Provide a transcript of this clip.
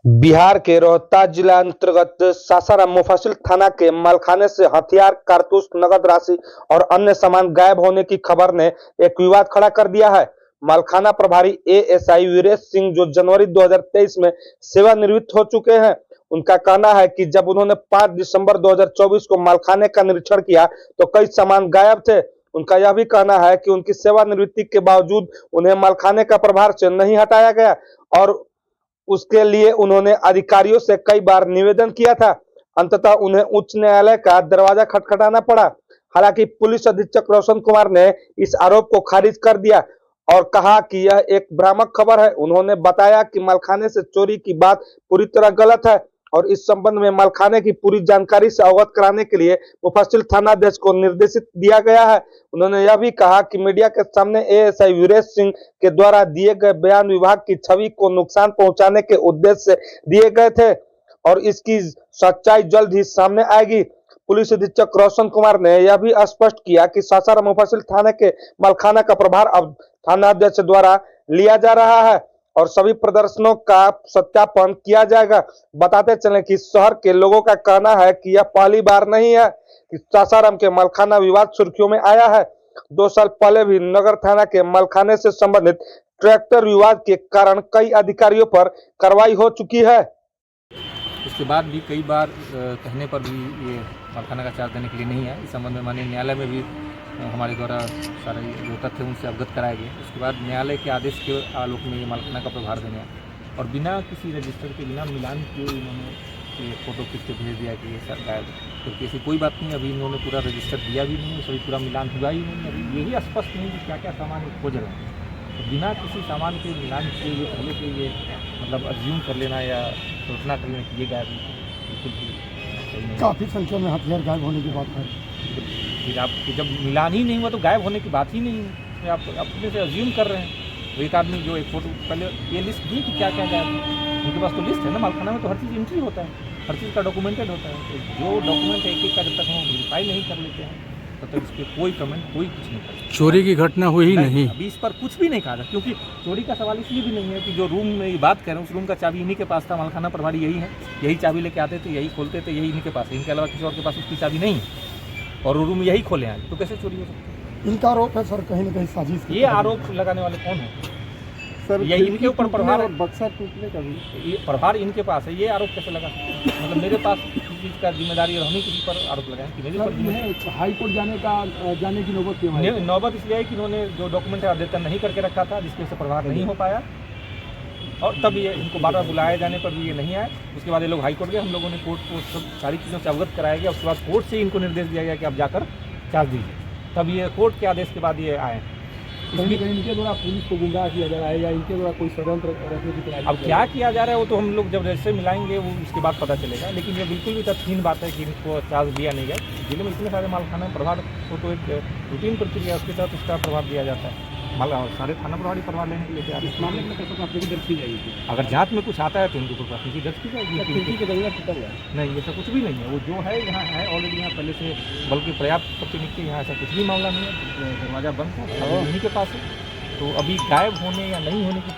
बिहार के रोहतास जिला अंतर्गत सासाराम मुफस्सिल थाना के मलखाने से हथियार, कारतूस, नगद राशि और अन्य सामान गायब होने की खबर ने एक विवाद खड़ा कर दिया है। मलखाना प्रभारी एएसआई वीरेश सिंह, जो जनवरी 2023 में सेवानिवृत्त हो चुके हैं, उनका कहना है कि जब उन्होंने 5 दिसंबर 2024 को मलखाने का निरीक्षण किया तो कई सामान गायब थे। उनका यह भी कहना है कि उनकी सेवानिवृत्ति के बावजूद उन्हें मलखाने का प्रभार से नहीं हटाया गया और उसके लिए उन्होंने अधिकारियों से कई बार निवेदन किया था। अंततः उन्हें उच्च न्यायालय का दरवाजा खटखटाना पड़ा। हालांकि पुलिस अधीक्षक रोशन कुमार ने इस आरोप को खारिज कर दिया और कहा कि यह एक भ्रामक खबर है। उन्होंने बताया कि मलखाने से चोरी की बात पूरी तरह गलत है और इस संबंध में मलखाने की पूरी जानकारी से अवगत कराने के लिए मुफस्सिल थानाध्यक्ष को निर्देशित दिया गया है। उन्होंने यह भी कहा कि मीडिया के सामने एएसआई वीरेश सिंह के द्वारा दिए गए बयान विभाग की छवि को नुकसान पहुंचाने के उद्देश्य से दिए गए थे और इसकी सच्चाई जल्द ही सामने आएगी। पुलिस अधीक्षक रोशन कुमार ने यह भी स्पष्ट किया कि सासाराम मुफस्सिल थाने के मलखाना का प्रभार अब थानाध्यक्ष द्वारा लिया जा रहा है और सभी प्रदर्शनों का सत्यापन किया जाएगा। बताते चलें कि शहर के लोगों का कहना है कि यह पहली बार नहीं है कि सासाराम के मलखाना विवाद सुर्खियों में आया है। 2 साल पहले भी नगर थाना के मलखाने से संबंधित ट्रैक्टर विवाद के कारण कई अधिकारियों पर कार्रवाई हो चुकी है। उसके बाद भी कई बार कहने पर भी ये मलखाना का चार्ज देने के लिए नहीं है। इस संबंध में माननीय न्यायालय में भी हमारे द्वारा सारे जो तथ्य उनसे अवगत कराए गए। उसके बाद न्यायालय के आदेश के आलोक में ये मलखाना का प्रभार देने और बिना किसी रजिस्टर के, बिना मिलान किए इन्होंने ये फ़ोटो खींच के भेज दिया कि ये सर गायब, क्योंकि ऐसी कोई बात नहीं। अभी इन्होंने पूरा रजिस्टर दिया भी नहीं, सभी पूरा मिलान हुआ ही नहीं। अभी यही स्पष्ट नहीं कि क्या क्या सामान खोज रहे हैं। तो बिना किसी सामान के मिलान किए ये पहले से ये मतलब अज्यूम कर लेना या सोचना कर लेना कि ये गायब बिल्कुल भी काफ़ी संख्या में हथियार गायब होने की बात है। फिर आप जब मिलान ही नहीं हुआ तो गायब होने की बात ही नहीं है। आप अपने से अज्यूम कर रहे हैं। तो एक आदमी जो एक फ़ोटो पहले ये लिस्ट दी कि क्या क्या गायब है, उनके पास तो लिस्ट है ना। मलखाना में तो हर चीज़ एंट्री होता है, हर चीज़ का डॉक्यूमेंटेड होता है। तो जो डॉक्यूमेंट एक एक का जब तक हम वेरीफाई नहीं कर लेते हैं तब तक इस पर कोई कमेंट, कोई कुछ नहीं करता। चोरी की घटना हुई ही नहीं, अभी इस पर कुछ भी नहीं कहा था, क्योंकि चोरी का सवाल इसलिए भी नहीं है कि जो रूम में बात कर रहे हैं उस रूम का चाबी इन्हीं के पास था। मलखाना प्रभारी यही है, यही चाबी लेके आते थे, यही खोलते थे, यही इन्हीं के पास है। इनके अलावा किसी और के पास उसकी चाबी नहीं है और वो रूम यही खोले हैं, तो कैसे चोरी हो सकती है? इनका आरोप है सर कहीं न कहीं साजिश। ये आरोप लगाने वाले कौन है सर? यही इनके ऊपर प्रभार, बक्सा टूटने का भी ये प्रभार इनके पास है। ये आरोप कैसे लगा सकते हैं? मतलब मेरे पास किसी चीज़ का जिम्मेदारी और हम ही किसी पर आरोप लगाएं कि मेरे पर हाई कोर्ट जाने की नौबत क्यों है? नौबत इसलिए है कि इन्होंने जो डॉक्यूमेंट अद्यतन नहीं करके रखा था, जिसकी वजह से प्रभार नहीं हो पाया और तब ये इनको बार बार बुलाए जाने पर भी ये नहीं आए। उसके बाद ये लोग हाई कोर्ट गए, हम लोगों ने कोर्ट को सब सारी चीज़ों से अवगत कराया गया। उसके बाद कोर्ट से इनको निर्देश दिया गया कि आप जाकर चार्ज दीजिए, तब ये कोर्ट के आदेश के बाद ये आए। कहीं इनके द्वारा पुलिस को गुमराह किया जा रहा है या इनके द्वारा कोई षड्यंत्र रखने की तैयारी? अब क्या किया जा रहा है वो तो हम लोग जब रजिस्टर मिलाएंगे वो उसके बाद पता चलेगा। लेकिन ये बिल्कुल भी तथ्यहीन बात है कि इनको चार्ज दिया नहीं गया। जिले में इतने सारे मालखाना प्रभार को तो एक रूटीन प्रक्रिया, उसके तहत उसका प्रभार दिया जाता है। सारे थाना प्रभारी प्रभार लेने के लिए इस मामले में कैसे प्राथमिकी दर्ज की जाएगी? अगर जांच में कुछ आता है तो उनको तो प्राथमिकी दर्ज की जाएगी। नहीं, ऐसा कुछ भी नहीं है। वो जो है यहाँ है ऑलरेडी, यहाँ पहले से बल्कि पर्याप्त प्रतिनिधि, यहाँ ऐसा कुछ भी मामला नहीं है। दरवाज़ा बंद है, उन्हीं के पास है। तो अभी गायब होने या नहीं होने की